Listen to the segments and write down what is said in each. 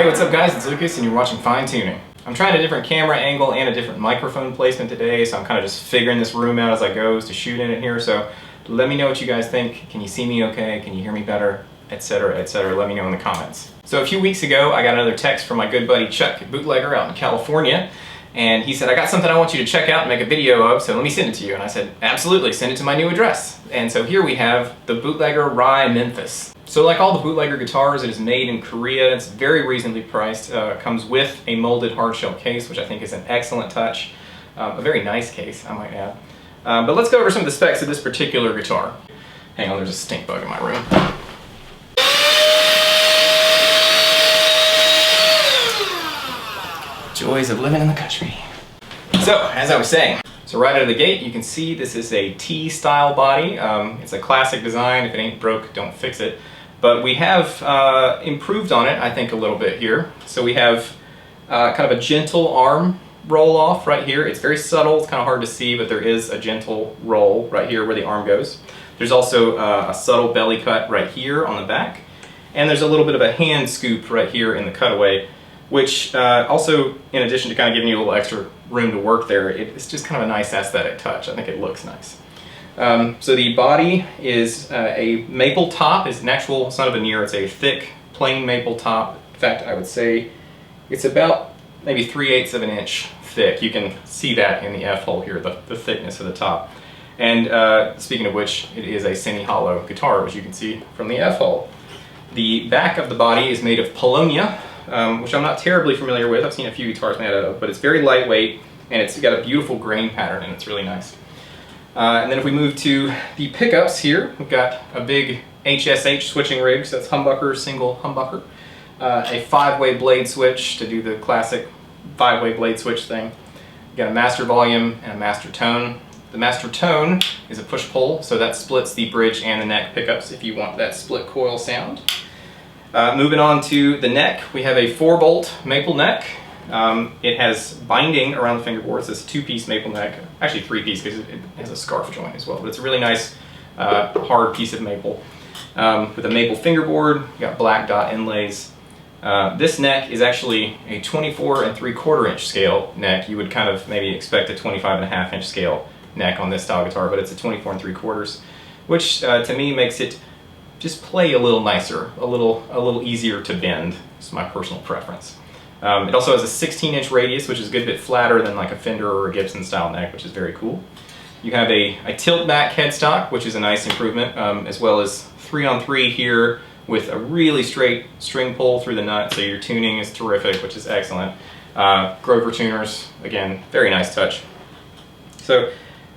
what's up guys? It's Lucas and you're watching Fine Tuning. I'm trying a different camera angle and a different microphone placement today, so I'm kind of just figuring this room out as I go to shoot in it here. So let me know what you guys think. Can you see me okay? Can you hear me better? Etc, etc. Let me know in the comments. So a few weeks ago, I got another text from my good buddy Chuck at Bootlegger out in California, and he said, I got something I want you to check out and make a video of, so let me send it to you. And I said, absolutely, send it to my new address. And so here we have the Bootlegger Rye Memphis. So like all the Bootlegger guitars, it is made in Korea. It's very reasonably priced. Comes with a molded hardshell case, which I think is an excellent touch. A very nice case, I might add. But let's go over some of the specs of this particular guitar. Hang on, there's a stink bug in my room. Joys of living in the country. So, as I was saying, so right out of the gate, you can see this is a T-style body. It's a classic design. If it ain't broke, don't fix it. But we have improved on it, I think, a little bit here. So we have kind of a gentle arm roll off right here. It's very subtle, it's kind of hard to see, but there is a gentle roll right here where the arm goes. There's also a subtle belly cut right here on the back. And there's a little bit of a hand scoop right here in the cutaway, which also, in addition to kind of giving you a little extra room to work there, it's just kind of a nice aesthetic touch. I think it looks nice. So the body is a maple top. It's an actual, it's not a veneer, it's a thick, plain maple top. In fact, I would say it's about maybe 3/8 of an inch thick. You can see that in the F-hole here, the thickness of the top. And speaking of which, it is a semi-hollow guitar, which you can see from the F-hole. The back of the body is made of Polonia, which I'm not terribly familiar with. I've seen a few guitars made out of, but it's very lightweight and it's got a beautiful grain pattern and it's really nice. And then if we move to the pickups here, we've got a big HSH switching rig, so that's humbucker, single humbucker. A 5-way blade switch to do the classic 5-way blade switch thing. We've got a master volume and a master tone. The master tone is a push-pull, so that splits the bridge and the neck pickups if you want that split coil sound. Moving on to the neck, we have a 4-bolt maple neck. It has binding around the fingerboard. It's this 2-piece maple neck, actually 3-piece because it has a scarf joint as well, but it's a really nice hard piece of maple. With a maple fingerboard, you got black dot inlays. This neck is actually a 24 3/4 inch scale neck. You would kind of maybe expect a 25.5 inch scale neck on this style guitar, but it's a 24 3/4, which to me makes it just play a little nicer, a little easier to bend. It's my personal preference. It also has a 16-inch radius, which is a good bit flatter than like a Fender or a Gibson style neck, which is very cool. You have a tilt back headstock, which is a nice improvement, as well as 3-on-3 here with a really straight string pull through the nut, so your tuning is terrific, which is excellent. Grover tuners, again, very nice touch. So,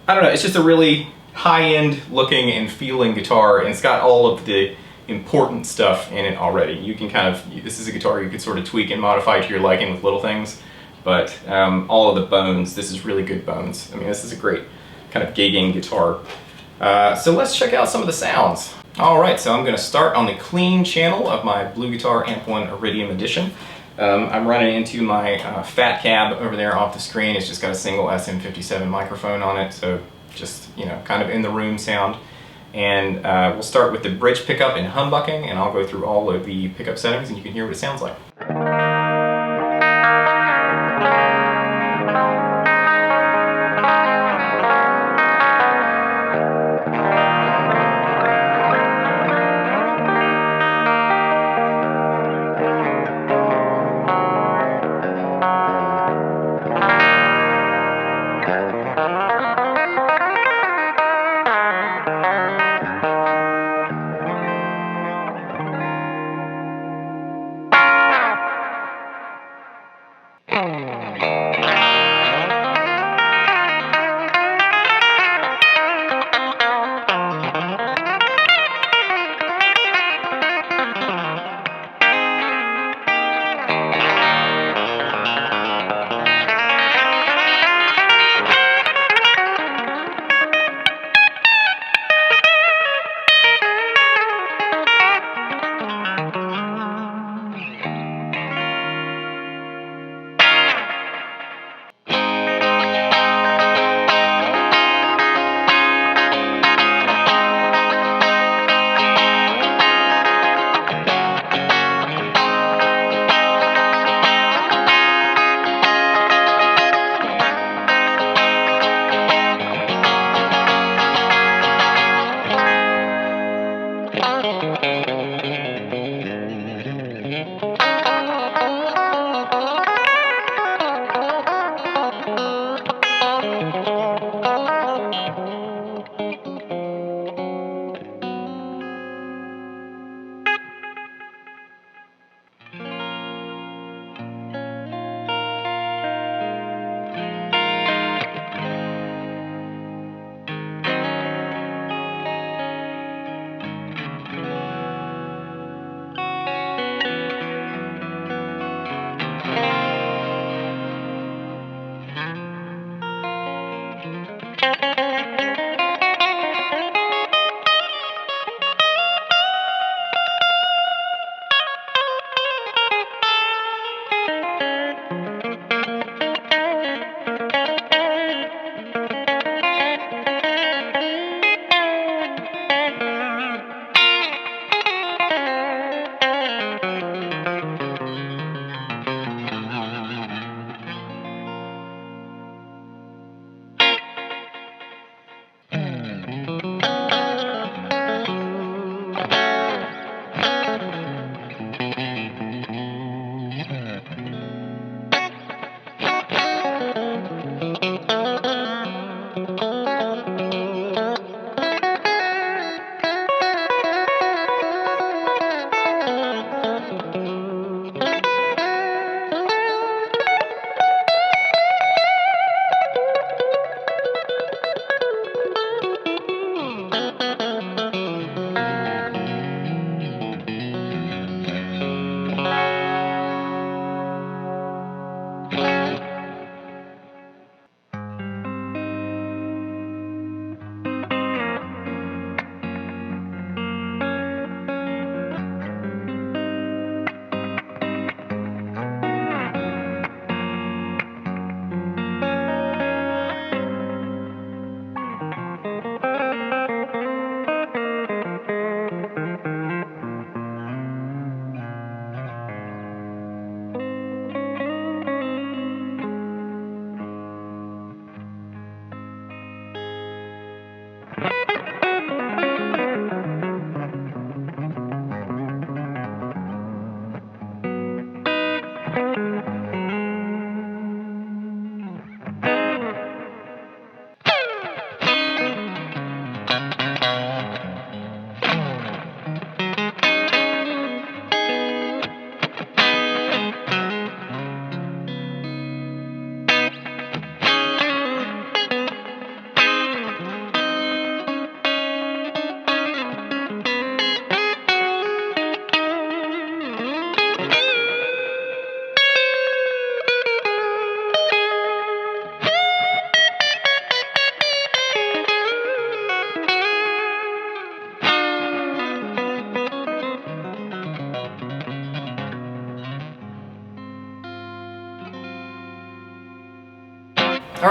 I don't know, it's just a really high-end looking and feeling guitar, and it's got all of the important stuff in it already. You can kind of, this is a guitar you could sort of tweak and modify to your liking with little things, but all of the bones, this is really good bones. I mean, this is a great kind of gigging guitar. So let's check out some of the sounds. Alright, so I'm going to start on the clean channel of my Blue Guitar Amp 1 Iridium Edition. I'm running into my Fat Cab over there off the screen. It's just got a single SM57 microphone on it, so just, you know, kind of in the room sound. And we'll start with the bridge pickup and humbucking, and I'll go through all of the pickup settings and you can hear what it sounds like.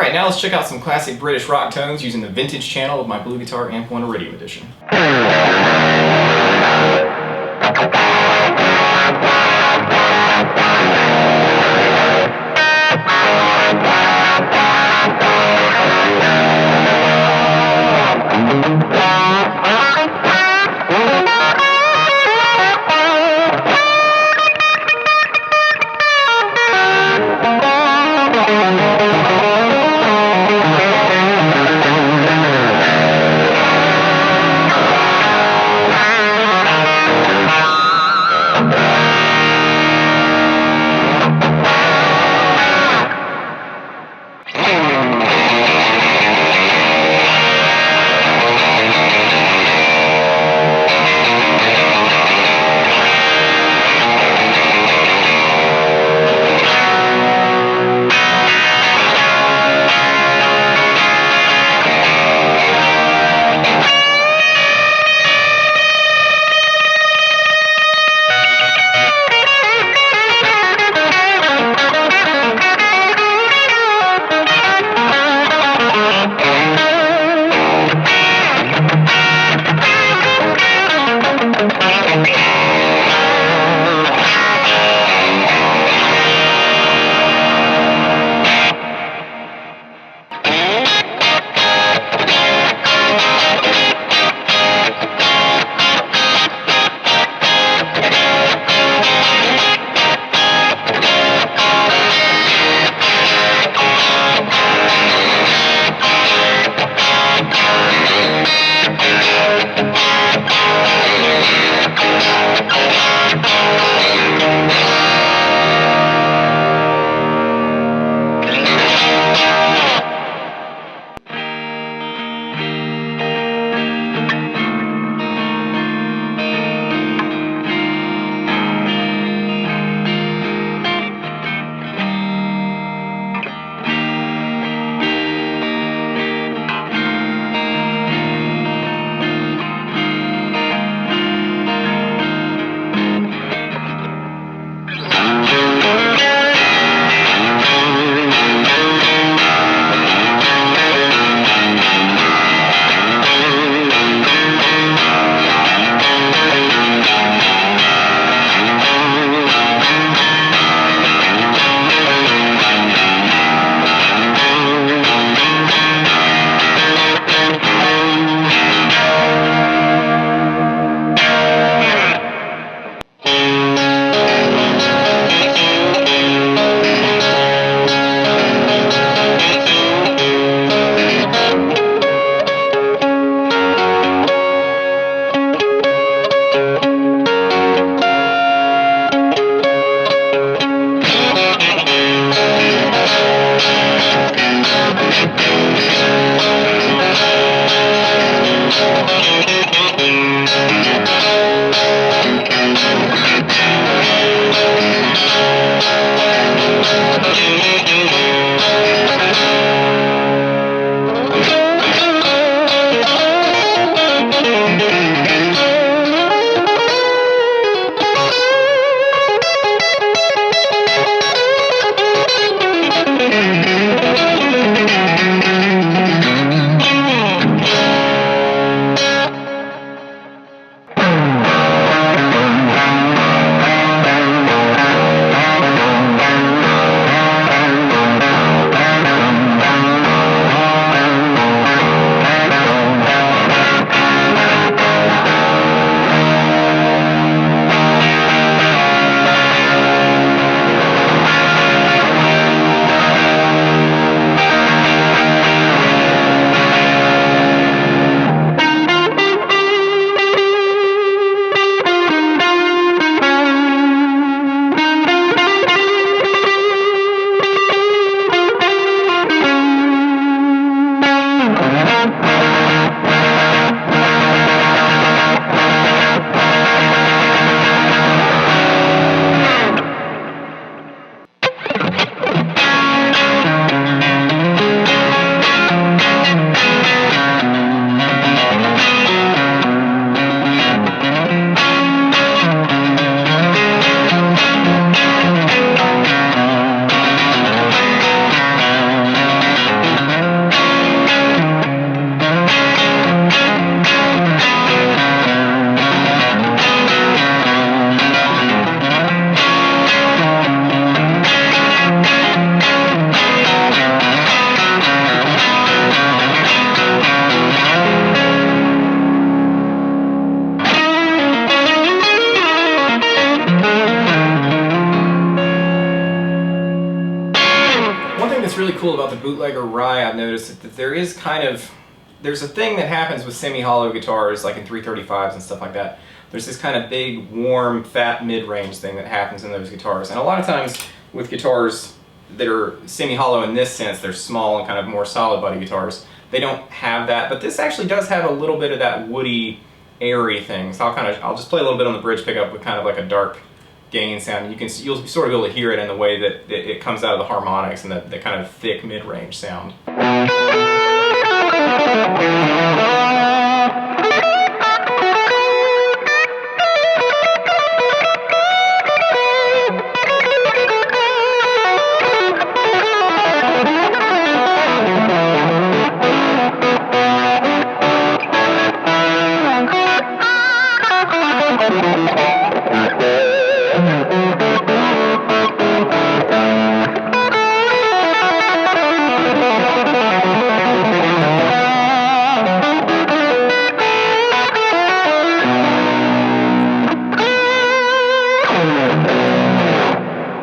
Alright, now let's check out some classic British rock tones using the vintage channel of my Blue Guitar Amp 1 Iridium Edition. with the Bootlegger Rye, I've noticed that there is there's a thing that happens with semi-hollow guitars, like in 335s and stuff like that. There's this kind of big, warm, fat mid-range thing that happens in those guitars. And a lot of times with guitars that are semi-hollow in this sense, they're small and kind of more solid body guitars, they don't have that. But this actually does have a little bit of that woody, airy thing. So I'll just play a little bit on the bridge pickup with kind of like a dark gain sound. You'll sort of be able to hear it in the way that it comes out of the harmonics and the kind of thick mid-range sound.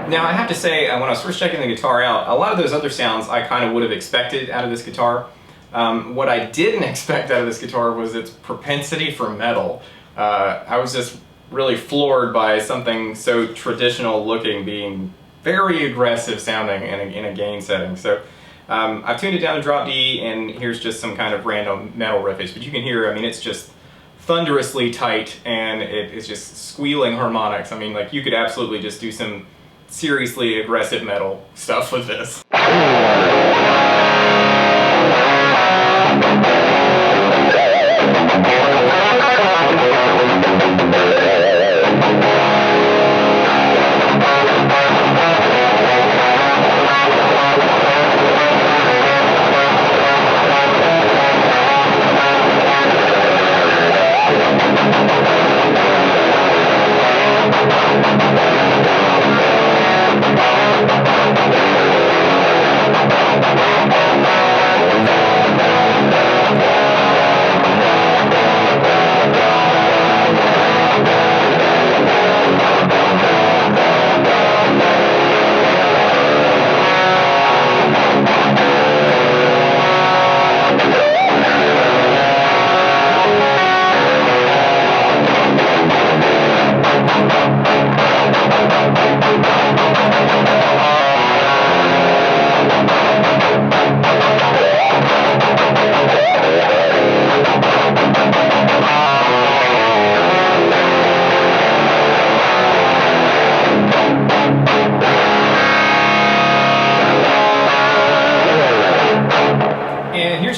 Now I have to say, when I was first checking the guitar out, a lot of those other sounds I kind of would have expected out of this guitar. What I didn't expect out of this guitar was its propensity for metal. I was just really floored by something so traditional looking being very aggressive sounding in a gain setting. So I've tuned it down to drop D, and here's just some kind of random metal riffage. But you can hear, I mean, it's just thunderously tight, and it's just squealing harmonics. I mean, like, you could absolutely just do some seriously aggressive metal stuff with this.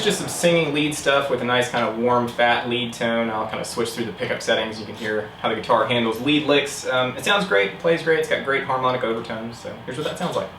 Just some singing lead stuff with a nice kind of warm, fat lead tone. I'll kind of switch through the pickup settings. You can hear how the guitar handles lead licks. It sounds great, it plays great, it's got great harmonic overtones, so here's what that sounds like.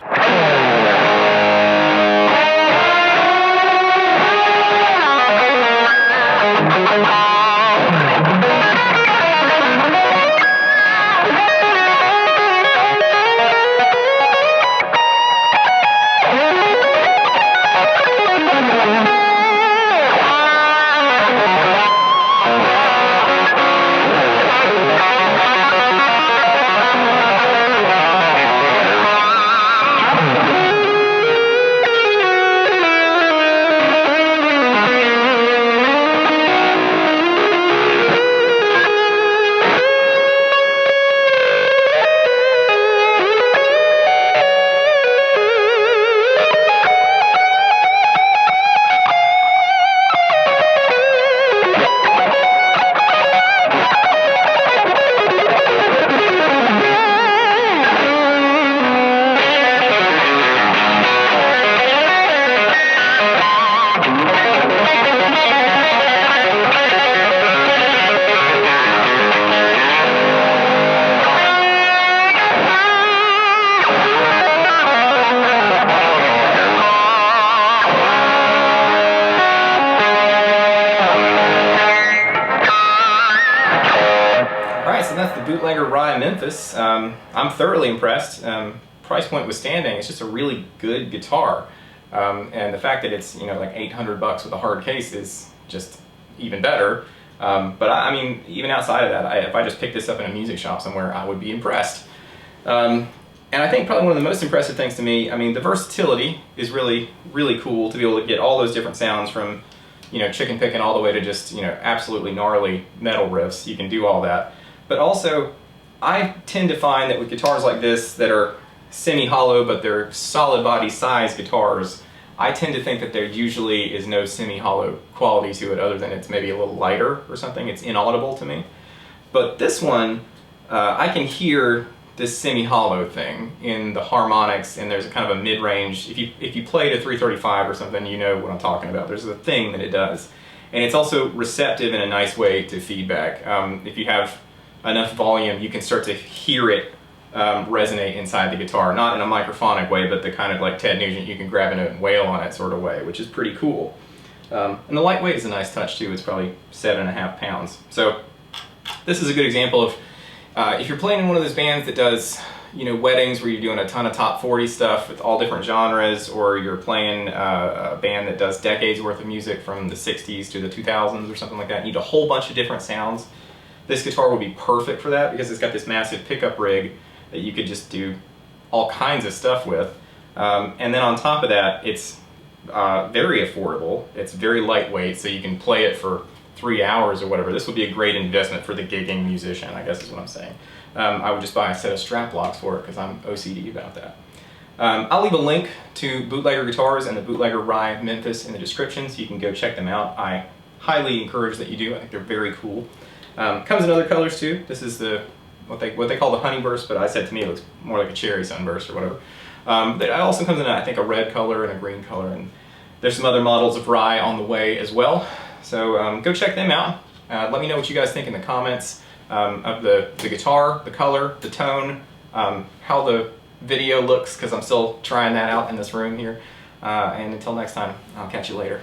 So that's the Bootlegger Rye Memphis. I'm thoroughly impressed. Price point withstanding, it's just a really good guitar. And the fact that it's, like $800 with a hard case is just even better. But I mean, even outside of that, if I just picked this up in a music shop somewhere, I would be impressed. And I think probably one of the most impressive things to me, I mean, the versatility is really, really cool to be able to get all those different sounds from, you know, chicken picking all the way to just, you know, absolutely gnarly metal riffs. You can do all that. But also, I tend to find that with guitars like this that are semi-hollow, but they're solid body size guitars, I tend to think that there usually is no semi-hollow quality to it other than it's maybe a little lighter or something. It's inaudible to me. But this one, I can hear this semi-hollow thing in the harmonics, and there's a kind of a mid-range. If you played a 335 or something, you know what I'm talking about. There's a thing that it does. And it's also receptive in a nice way to feedback. If you have enough volume, you can start to hear it resonate inside the guitar. Not in a microphonic way, but the kind of like Ted Nugent, you can grab a note and wail on it sort of way, which is pretty cool. And the lightweight is a nice touch too. It's probably 7.5 pounds. So this is a good example of if you're playing in one of those bands that does, you know, weddings where you're doing a ton of top 40 stuff with all different genres, or you're playing a band that does decades worth of music from the 60s to the 2000s or something like that, you need a whole bunch of different sounds. This guitar would be perfect for that because it's got this massive pickup rig that you could just do all kinds of stuff with. And then on top of that, it's very affordable. It's very lightweight, so you can play it for 3 hours or whatever. This would be a great investment for the gigging musician, I guess is what I'm saying. I would just buy a set of strap blocks for it because I'm OCD about that. I'll leave a link to Bootlegger guitars and the Bootlegger Rye Memphis in the description so you can go check them out. I highly encourage that you do. I think they're very cool. Comes in other colors too. This is the what they call the honeyburst, but I said to me it looks more like a cherry sunburst or whatever. It also comes in, I think, a red color and a green color, and there's some other models of Rye on the way as well. So go check them out. Let me know what you guys think in the comments of the guitar, the color, the tone, how the video looks, because I'm still trying that out in this room here. And until next time, I'll catch you later.